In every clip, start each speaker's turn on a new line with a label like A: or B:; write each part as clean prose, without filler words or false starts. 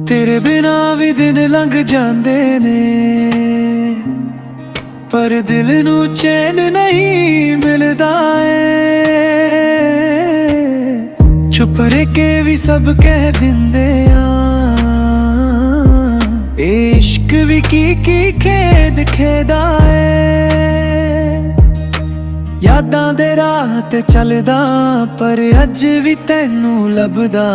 A: तेरे बिना भी दिन लंघ जांदे ने, पर दिल नू चैन नहीं मिलदा ए। चुप रह के भी सब कह दिंदे आ, इश्क भी की खेद खेदा ए। यादां दे राह ते चलदा, पर अज भी तैनू लभदा।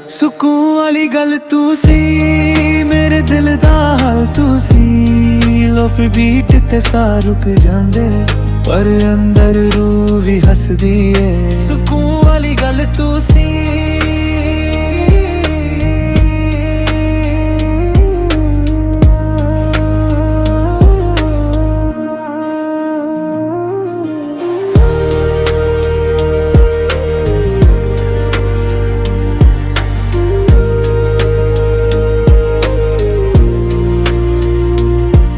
A: सुकून वाली गल तू सी, मेरे दिल दा हाल तू सी। लो फिर बीट ते सा रुक जांदे, पर अंदर रूह भी हसदी है। सुकून वाली गल तू सी,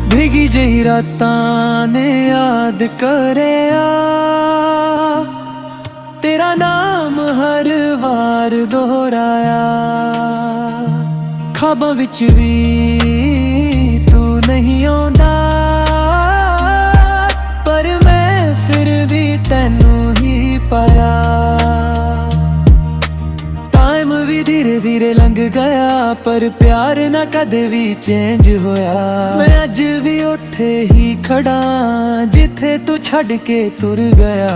A: भीगी जही रातां ने याद करे आ, तेरा नाम हर वार दोहराया। ख्वाबां विच भी तू नहीं आउंदा, पर मैं फिर भी तैनू ही पाया। टाइम भी धीरे धीरे लंघ गया, पर प्यार ना कदे भी चेंज होया। मैं अज भी उठे ही खड़ा, जिथे तू छड़ के तुर गया।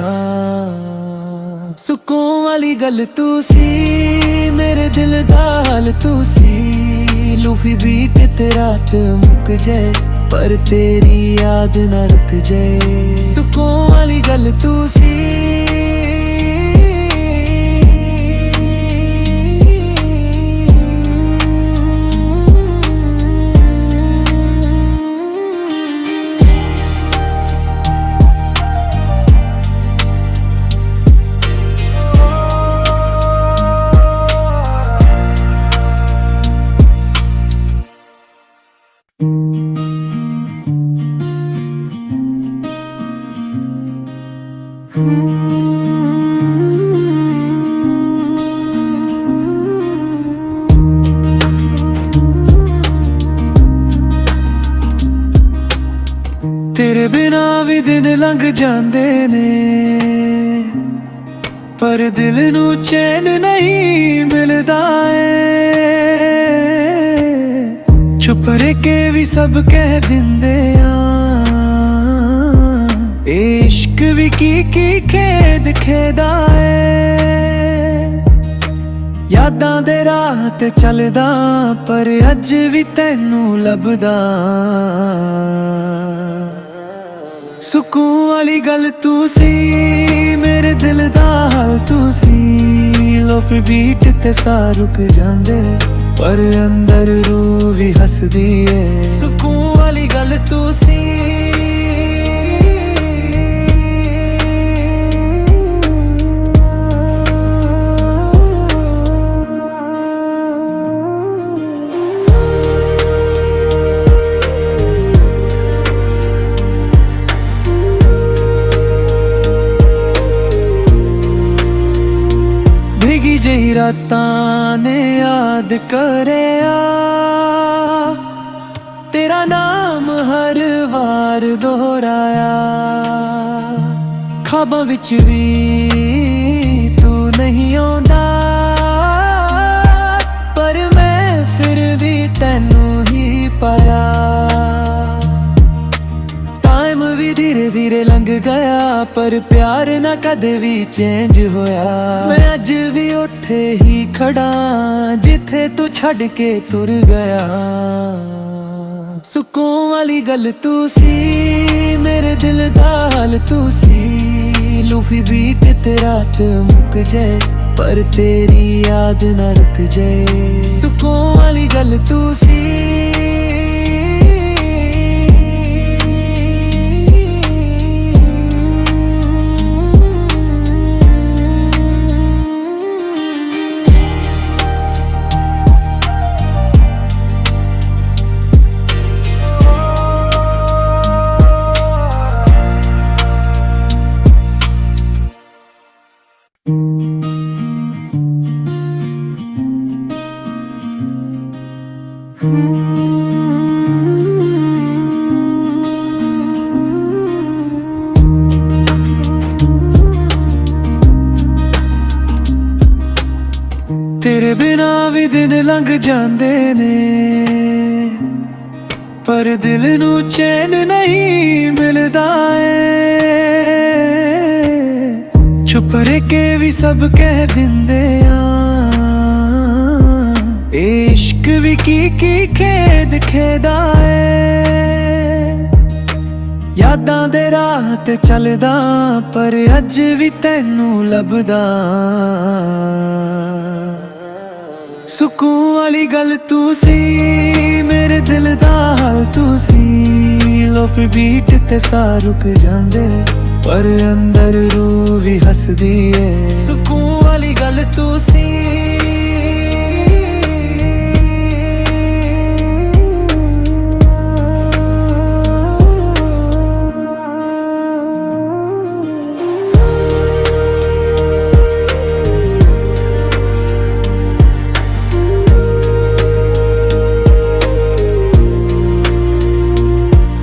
A: सुकून वाली गल तू सी, मेरे दिल दा हाल तू सी। लूफी बीट ते रात मुक जाए, पर तेरी याद ना रुक जाए। सुकून वाली गल तू सी, तेरे बिना भी दिन लंघ जांदे ने, पर दिल नू चैन नहीं मिलदा ए। चुप रह के भी सब कह दिंदे आ, इश्क भी की खेद खेदा ए। यादां दे राह ते चलदा, पर अज भी तैनू लभदा। सुकून वाली गल तू सी, मेरे दिल दा हाल तू सी। लो फिर बीट ते सा रुक जांदे, पर अंदर रूह भी हसदी है। सुकून वाली गल तू सी, भीगी जही रातां ने याद करे आ, तेरा नाम हर वार दोहराया। ख्वाबां विच भी तू नहीं आउंदा, पर मैं फिर भी तैनू ही पाया। टाइम भी धीरे धीरे लंघ गया, पर प्यार ना कदे भी चेंज होया। मैं अज भी उठे ही खड़ा, जिथे तू छड़ के तुर गया। सुकून वाली गल तू सी, मेरे दिल दा हाल तू सी। लूफी बीट ते रात मुक जाए, पर तेरी याद ना रुक जाए। सुकून वाली गल तू सी, ਤੇਰੇ ਬਿਨਾ ਵੀ ਦਿਨ ਲੰਘ ਜਾਂਦੇ ਨੇ, ਪਰ ਦਿਲ ਨੂੰ ਚੈਨ ਨਹੀਂ ਮਿਲਦਾ ਏ। ਚੁੱਪ ਰਹਿ ਕੇ ਵੀ ਸਭ ਕਹਿ ਦਿੰਦੇ ਆ, ਇਸ਼ਕ ਵੀ ਕੀ ਖੇਡ ਖੇਦਾ ਏ। ਯਾਦਾਂ ਦੇ ਰਾਹ ਤੇ ਚੱਲਦਾ, ਪਰ ਅੱਜ ਵੀ ਤੈਨੂੰ ਲੱਭਦਾ। ਸਕੂਨ ਵਾਲੀ ਗੱਲ ਤੂੰ ਸੀ, ਮੇਰੇ ਦਿਲ ਦਾ ਹਾਲ ਤੂੰ ਸੀ। ਲੋਫ ਬੀਟ ਤੇ ਸਾਹ ਰੁਕ ਜਾਂਦੇ, ਪਰ ਅੰਦਰ ਰੂਹ ਵੀ ਹੱਸਦੀ ਏ। ਸਕੂਨ ਵਾਲੀ ਗੱਲ ਤੂੰ ਸੀ।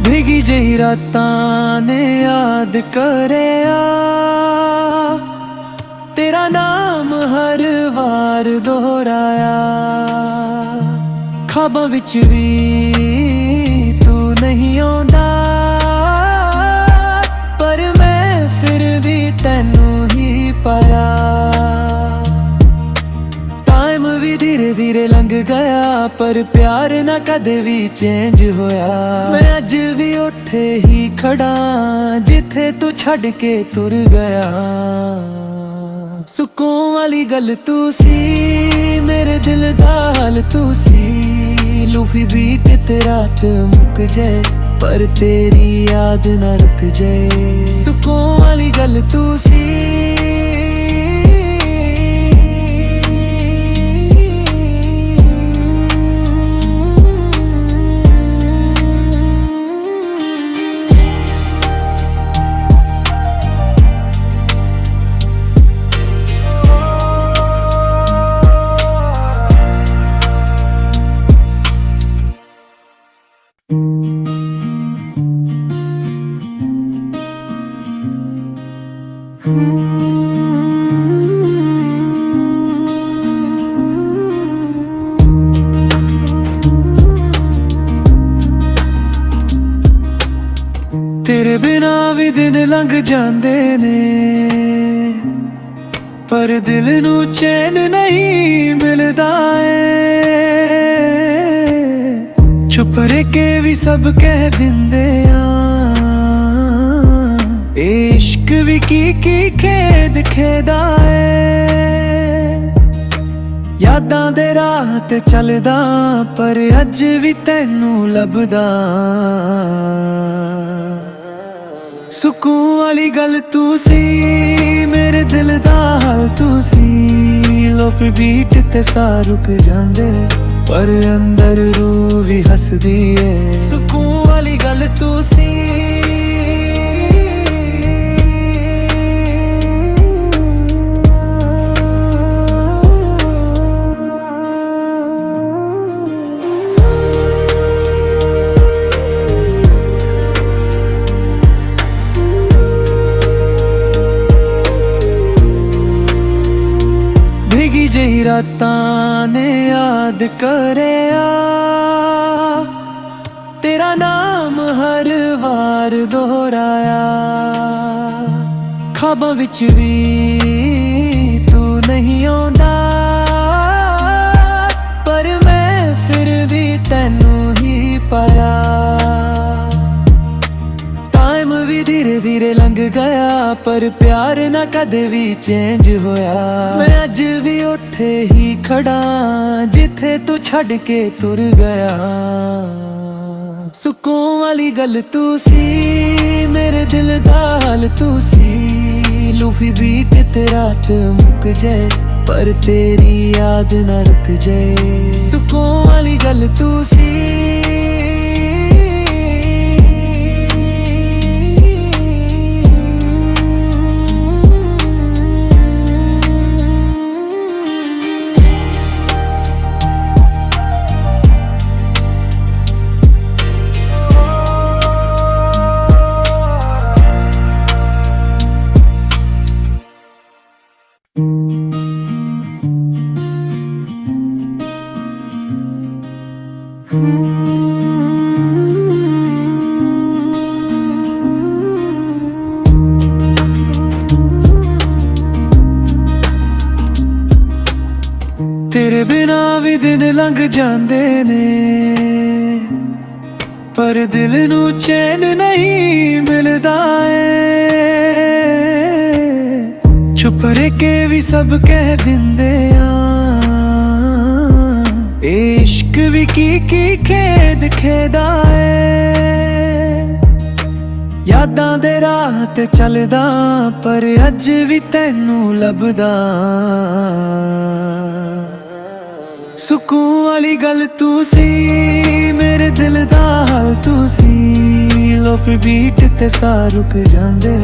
A: ਭਿੱਗੀ ਜਿਹੀ ਰਾਤਾਂ ਨੇ ਯਾਦ ਕਰਿਆ, ਤੇਰਾ ਨਾਮ ਹਰ ਵਾਰ ਦੁਹਰਾਇਆ। ਖਾਬਾਂ ਵਿੱਚ ਵੀ ਤੂੰ ਨਹੀਂ ਆਉਂਦਾ, ਪਰ ਮੈਂ ਫਿਰ ਵੀ ਤੈਨੂੰ ਹੀ ਪਾਇਆ। ਟਾਈਮ ਵੀ ਧੀਰੇ ਧੀਰੇ ਲੰਘ ਗਿਆ, ਪਰ ਪਿਆਰ ਨਾ ਕਦੇ ਵੀ ਚੇਂਜ ਹੋਇਆ। ਮੈਂ ਅੱਜ ਵੀ ਉੱਥੇ ਹੀ ਖੜਾ, ਜਿੱਥੇ ਤੂੰ ਛੱਡ ਕੇ ਤੁਰ ਗਿਆ। ਸਕੂਨ ਵਾਲੀ ਗੱਲ ਤੂੰ ਸੀ, ਮੇਰੇ ਦਿਲ ਦਾ ਹਾਲ ਤੂੰ ਸੀ। ਲੂਫੀ ਬੀਟ ਤੇ ਰਾਤ ਮੁੱਕ ਜਾਏ, ਪਰ ਤੇਰੀ ਯਾਦ ਨਾ ਰੁਕ ਜਾਏ। ਸਕੂਨ ਵਾਲੀ ਗੱਲ ਤੂੰ ਸੀ। ਤੇਰੇ ਬਿਨਾ ਵੀ ਦਿਨ ਲੰਘ ਜਾਂਦੇ ਨੇ, ਪਰ ਦਿਲ ਨੂੰ ਚੈਨ ਨਹੀਂ ਮਿਲਦਾ ਏ। ਚੁੱਪ ਰਹਿ ਕੇ ਵੀ ਸਭ ਕਹਿ ਦਿੰਦੇ ਆ, ਇਸ਼ਕ ਵੀ ਕੀ ਖੇਡ ਖੇਦਾ ਏ। ਯਾਦਾਂ ਦੇ ਰਾਹ ਤੇ ਚੱਲਦਾ, ਪਰ ਅੱਜ ਵੀ ਤੈਨੂੰ ਲੱਭਦਾ। ਸਕੂਨ ਵਾਲੀ ਗੱਲ ਤੂੰ ਸੀ, ਮੇਰੇ ਦਿਲ ਦਾ ਹਾਲ ਤੂੰ ਸੀ। ਲੋਫ ਬੀਟ ਤੇ ਸਾਹ ਰੁਕ ਜਾਂਦੇ, ਪਰ ਅੰਦਰ ਰੂਹ ਵੀ ਹੱਸਦੀ ਏ। ਸਕੂਨ ਵਾਲੀ ਗੱਲ ਤੂੰ ਸੀ। ਭਿੱਗੀ ਜਿਹੀ ਰਾਤਾਂ ਨੇ ਯਾਦ ਕਰਿਆ, ਤੇਰਾ ਨਾਮ ਹਰ ਵਾਰ ਦੁਹਰਾਇਆ। ਖਾਬਾਂ ਵਿੱਚ ਵੀ ਤੂੰ ਨਹੀਂ ਆਉਂਦਾ, ਪਰ ਮੈਂ ਫਿਰ ਵੀ ਤੈਨੂੰ ਹੀ ਪਾਇਆ। ਟਾਈਮ ਵੀ ਧੀਰੇ ਧੀਰੇ ਲੰਘ ਗਿਆ, ਪਰ ਪਿਆਰ ਨਾ ਕਦੇ ਵੀ ਚੇਂਜ ਹੋਇਆ। ਮੈਂ ਅੱਜ ਵੀ ਉੱਥੇ ਹੀ ਖੜਾ, ਜਿੱਥੇ ਤੂੰ ਛੱਡ ਕੇ ਤੁਰ ਗਿਆ। ਸਕੂਨ ਵਾਲੀ ਗੱਲ ਤੂੰ ਸੀ, ਮੇਰੇ ਦਿਲ ਦਾ ਹਾਲ ਤੂੰ ਸੀ। ਲੂਫੀ ਬੀਟ ਤੇ ਰਾਤ ਮੁੱਕ ਜਾਏ, ਪਰ ਤੇਰੀ ਯਾਦ ਨਾ ਰੁਕ ਜਾਏ। ਸਕੂਨ ਵਾਲੀ ਗੱਲ ਤੂੰ ਸੀ। तेरे बिना भी दिन लंघ जांदे ने, पर दिल नू चैन नहीं मिलदा ए। छुप के भी सब कह दिंदे आ, इश्क भी की खेद खेदा ए। यादां दे राह ते चलदा, पर अज भी तैनू लभदा। सुकून वाली गल तू सी, मेरे दिल दा हाल तू सी। लो फिर बीट ते सा रुक जांदे,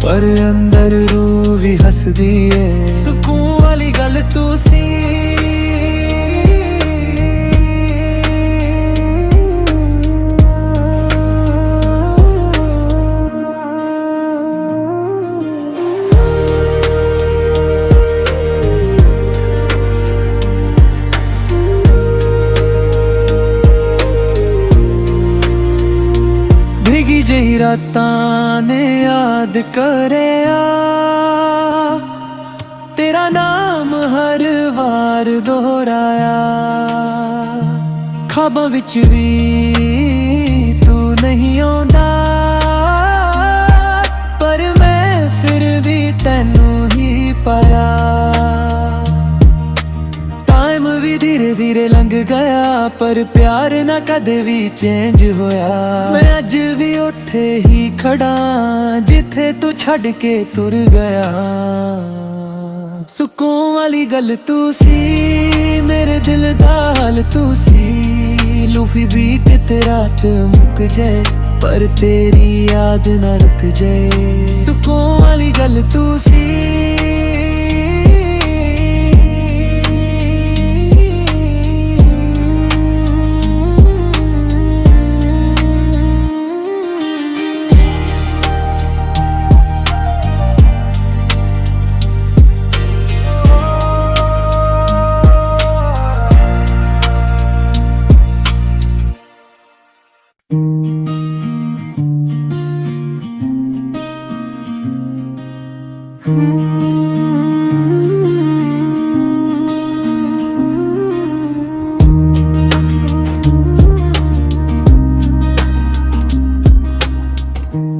A: पर अंदर रूह भी हसदी है। सुकून वाली गल तू सी, भीगी जही रातां ने याद करेया, तेरा नाम हर वार दोहराया। ख्वाबां विच भी तू नहीं आउंदा, पर मैं फिर भी तैनू ही पाया। टाइम भी धीरे धीरे लंघ गया, पर प्यार ना कदे भी चेंज होया। मैं अज भी उठे ही खड़ा, जिथे तू छड़ के तुर गया। सुकून वाली गल तू सी, मेरे दिल दा हाल तू सी। लूफी बीट ते रात मुक जाए, पर तेरी याद ना रुक जाए। सुकून वाली गल तू सी,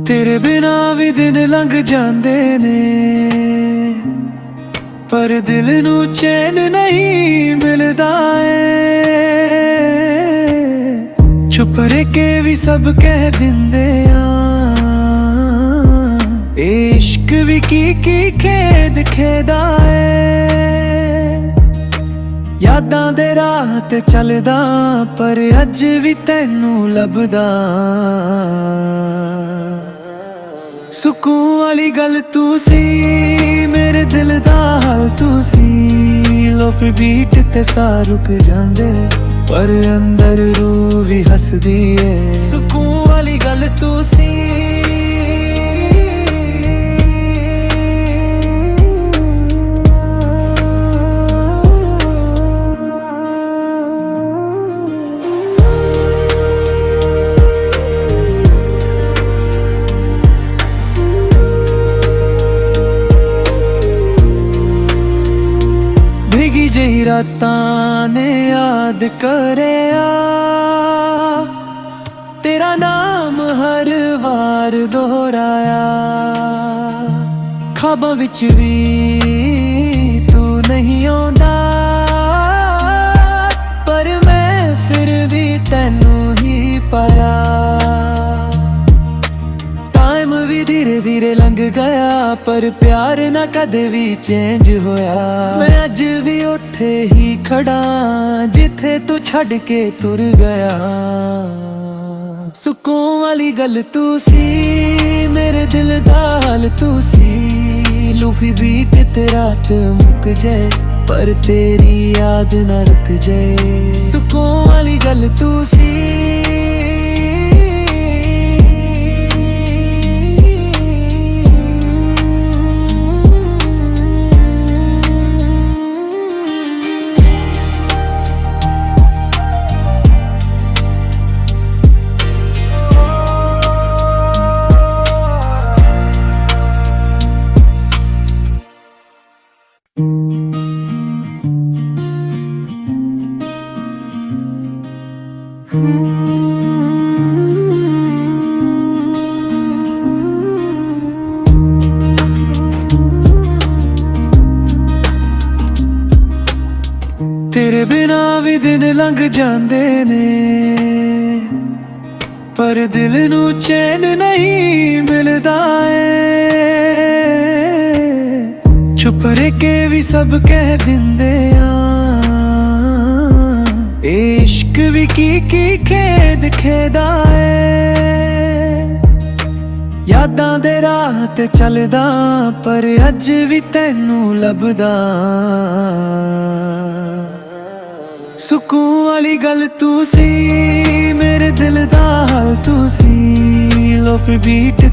A: तेरे बिना भी दिन लंघ जांदे ने, पर दिल नू चैन नहीं मिलदा ए। छुप के भी सब कह दिंदे आ, इश्क भी की खेद खेदा ए। यादां दे राह ते चलदा, पर अज भी तैनू लभदा। सुकून वाली गल तू सी, मेरे दिल दा हाल तू सी। लो फिर बीट ते सा रुक जांदे, पर अंदर रूह भी हसदी है। सुकून वाली गल तू सी, भीगी जही रातां ने याद करेया, तेरा नाम हर वार दोहराया। ख्वाबां विच भी तू नहीं आउंदा, पर मैं फिर भी तैनू ही पाया। टाइम भी धीरे धीरे लंघ गया, पर प्यार ना कदे भी चेंज होया। मैं अज भी उठे ही खड़ा, जिथे तू छड़ के तुर गया। सुकून वाली गल तू सी, मेरे दिल दा हाल तू सी। लूफी बीट ते रात मुक जाए, पर तेरी याद ना रुक जाए। सुकून वाली गल तू सी, ਤੇਰੇ ਬਿਨਾ ਵੀ ਦਿਨ ਲੰਘ ਜਾਂਦੇ ਨੇ, ਪਰ ਦਿਲ ਨੂੰ ਚੈਨ ਨਹੀਂ ਮਿਲਦਾ ਏ। ਚੁੱਪ ਰਹਿ ਕੇ ਵੀ ਸਭ ਕਹਿ ਦਿੰਦੇ ਆ, ਇਸ਼ਕ ਵੀ ਕੀ ਖੇਡ ਖੇਦਾ ਏ। ਯਾਦਾਂ ਦੇ ਰਾਹ ਤੇ ਚੱਲਦਾ, ਪਰ ਅੱਜ ਵੀ ਤੈਨੂੰ ਲੱਭਦਾ। ਸਕੂਨ ਵਾਲੀ ਗੱਲ ਤੂੰ ਸੀ, ਮੇਰੇ ਦਿਲ ਦਾ ਹਾਲ ਤੂੰ ਸੀ। ਲੋ ਫਿਰ ਬੀਟ